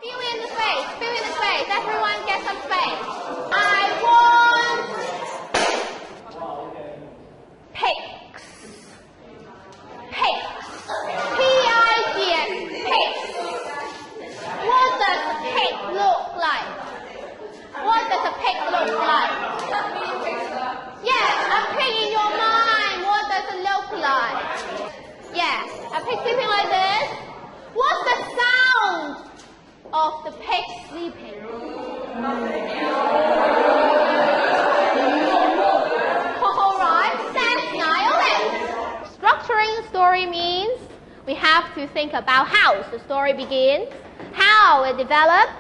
Fill in the space. Fill in the space. Everyone get some space. I want pigs. Pigs. P-I-G-S. Pigs. What does a pig look like? What does a pig look like? Yeah, a pig in your mind. What does it look like? Yeah, a pig sleeping like this. What's the sound of the pig sleeping? Alright, that's nice. Structuring story means we have to think about how the story begins, how it develops,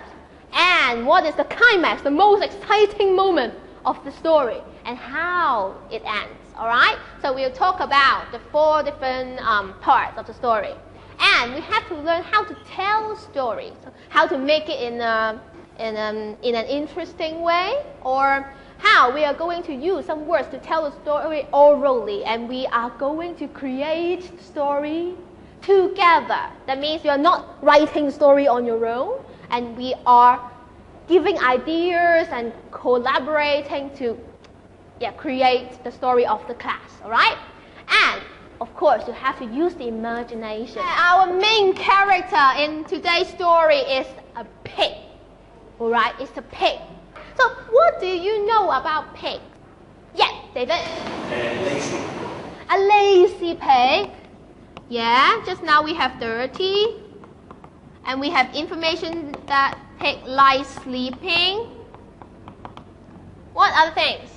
and what is the climax, the most exciting moment of the story, and how it ends. Alright? So we'll talk about the 4 different parts of the story. And we have to learn how to tell stories, how to make it in an interesting way, or how we are going to use some words to tell the story orally, and we are going to create the story together. That means you are not writing story on your own, and we are giving ideas and collaborating to create the story of the class, alright? And of course, you have to use the imagination. Our main character in today's story is a pig, alright? It's a pig. So what do you know about pigs? Yeah, David? Lazy. A lazy pig. Yeah, just now we have dirty. And we have information that pig likes sleeping. What other things?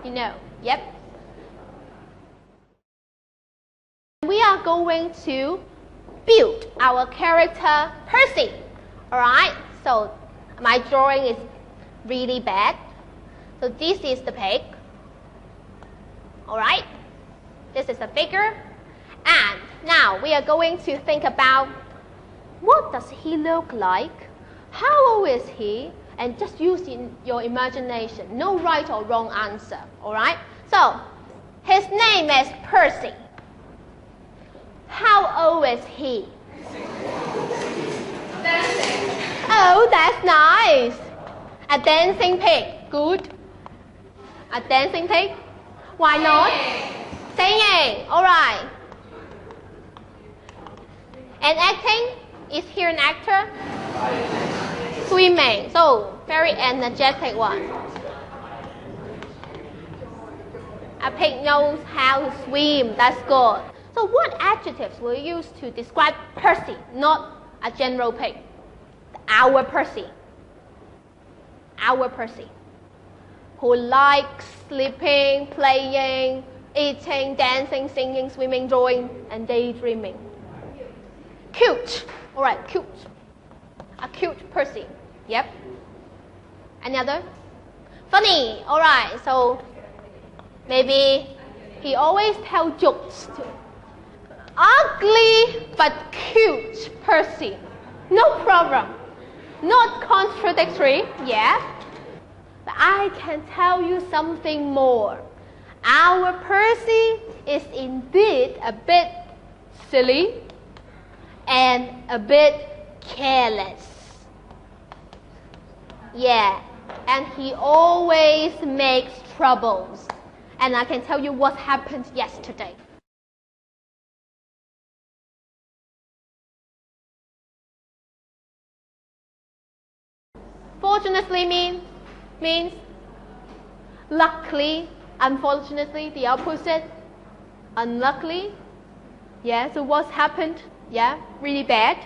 You know, yep. We are going to build our character Percy. Alright, so my drawing is really bad. So this is the pig. Alright, this is the figure. And now we are going to think about what does he look like? How old is he? And just use your imagination. No right or wrong answer. Alright? So, his name is Percy. How old is he? Dancing. Oh, that's nice. A dancing pig. Good. A dancing pig? Why not? Singing. Alright. And acting? Is he an actor? Swimming. So, very energetic one. A pig knows how to swim. That's good. So what adjectives will you use to describe Percy, not a general pig? Our Percy. Our Percy. Who likes sleeping, playing, eating, dancing, singing, swimming, drawing, and daydreaming. Cute. Alright, cute. A cute Percy. Yep. Another? Funny. Alright, so maybe he always tells jokes too. Ugly but cute Percy. No problem. Not contradictory, yeah. But I can tell you something more. Our Percy is indeed a bit silly and a bit careless. Yeah, and he always makes troubles. And I can tell you what happened yesterday. Fortunately means luckily, unfortunately, the opposite. Unluckily. Yeah, so what's happened? Yeah, really bad.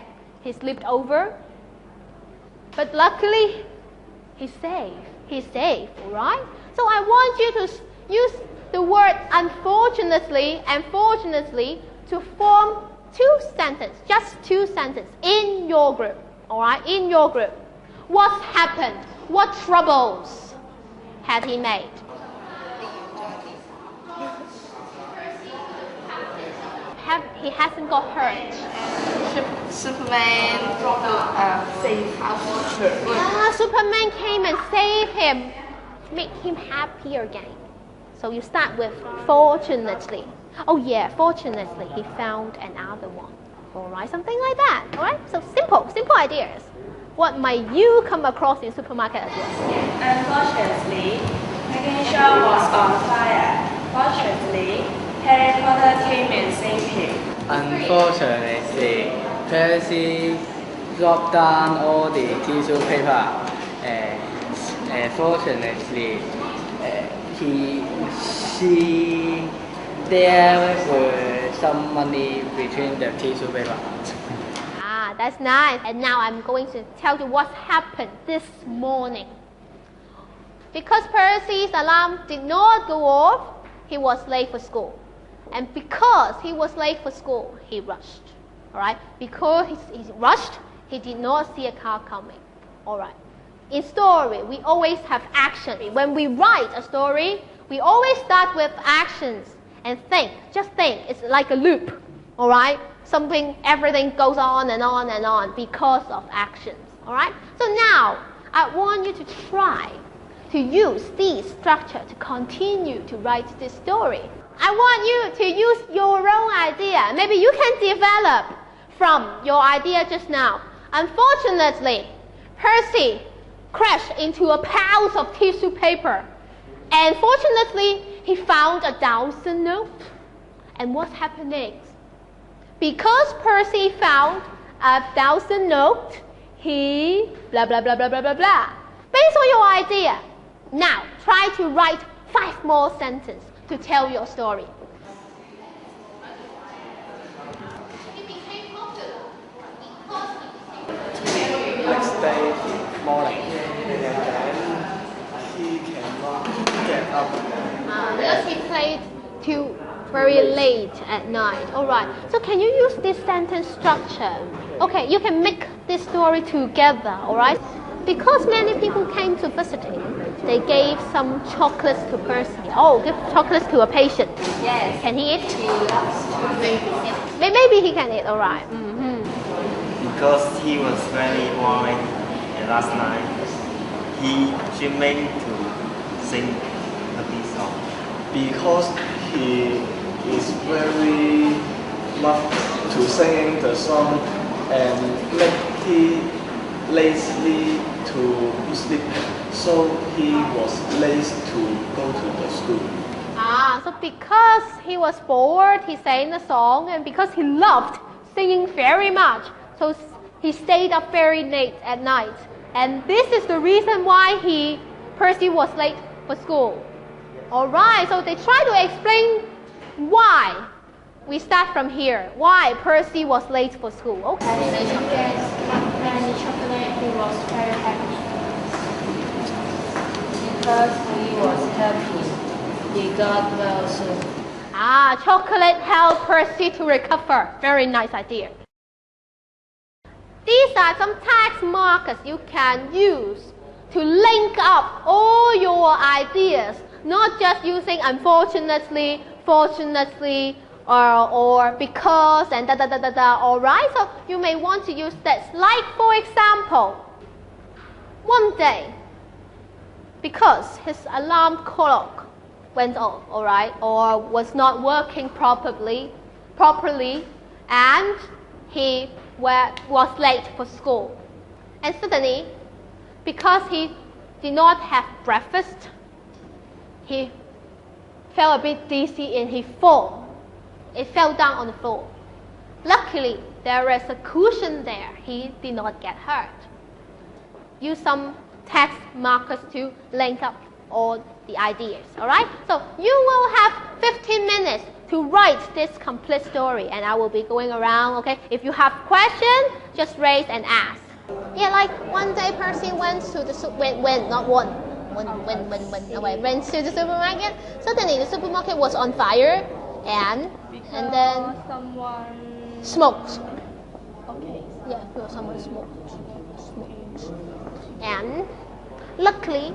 He slipped over. But luckily, he's safe. He's safe, alright? So I want you to use the word unfortunately and fortunately to form 2 sentences, just 2 sentences in your group, alright? In your group. What's happened? What troubles had he made? He hasn't got hurt. Superman saved us. Ah, Superman came and saved him. Make him happy again. So you start with fortunately. Oh yeah, fortunately he found another one. Alright, something like that. Alright, so simple ideas. What might you come across in supermarket as well? Unfortunately, Pikachu was on fire. Fortunately, Harry Potter came and saved him. Unfortunately, Percy dropped down all the tissue paper. Fortunately, there were some money between the tissue paper. Ah, that's nice. And now I'm going to tell you what happened this morning. Because Percy's alarm did not go off, he was late for school. And because he was late for school, he rushed. Alright? Because he rushed, he did not see a car coming. Alright? In story, we always have action. When we write a story, we always start with actions and think. Just think. It's like a loop. Alright? Everything goes on and on and on because of actions. Alright? So now, I want you to try to use this structure to continue to write this story. I want you to use your own idea. Maybe you can develop from your idea just now. Unfortunately, Percy crashed into a pile of tissue paper. And fortunately, he found a Dawson note. And what happened next? Because Percy found a Dawson note, he blah blah blah blah blah blah blah. Based on your idea, now try to write 5 more sentences to tell your story. Next day morning, and then he cannot get up. Because he played till very late at night. Alright, so can you use this sentence structure? Okay, you can make this story together, alright? Because many people came to visit him, they gave some chocolates to Percy. Oh, give chocolates to a patient. Yes. Can he eat? He loves to Maybe he can eat, alright. Because he was very boring and last night she made to sing a bit song. Because he is very love to singing the song and make he lazy to sleep, so he was late to go to the school. So because he was bored, he sang the song, and because he loved singing very much, so he stayed up very late at night. And this is the reason why Percy was late for school. Alright, so they try to explain why. We start from here. Why Percy was late for school. Okay. Having the chocolate, he was very happy. Because he was happy, he got well soon. Chocolate helped Percy to recover. Very nice idea. These are some text markers you can use to link up all your ideas, not just using unfortunately, fortunately, or because, and da da da da da. Alright, so you may want to use this. Like, for example, one day, because his alarm clock went off, alright, or was not working properly, and he was late for school. And suddenly, because he did not have breakfast, he felt a bit dizzy and he fell. It fell down on the floor. Luckily, there is a cushion there. He did not get hurt. Use some text markers to link up all the ideas, alright? So you will have 15 minutes to write this complete story, and I will be going around, okay? If you have questions, just raise and ask. Yeah, like one day Percy went to the went to the supermarket. Suddenly the supermarket was on fire, and then someone smoked. okay. Yeah, because someone smoked. And luckily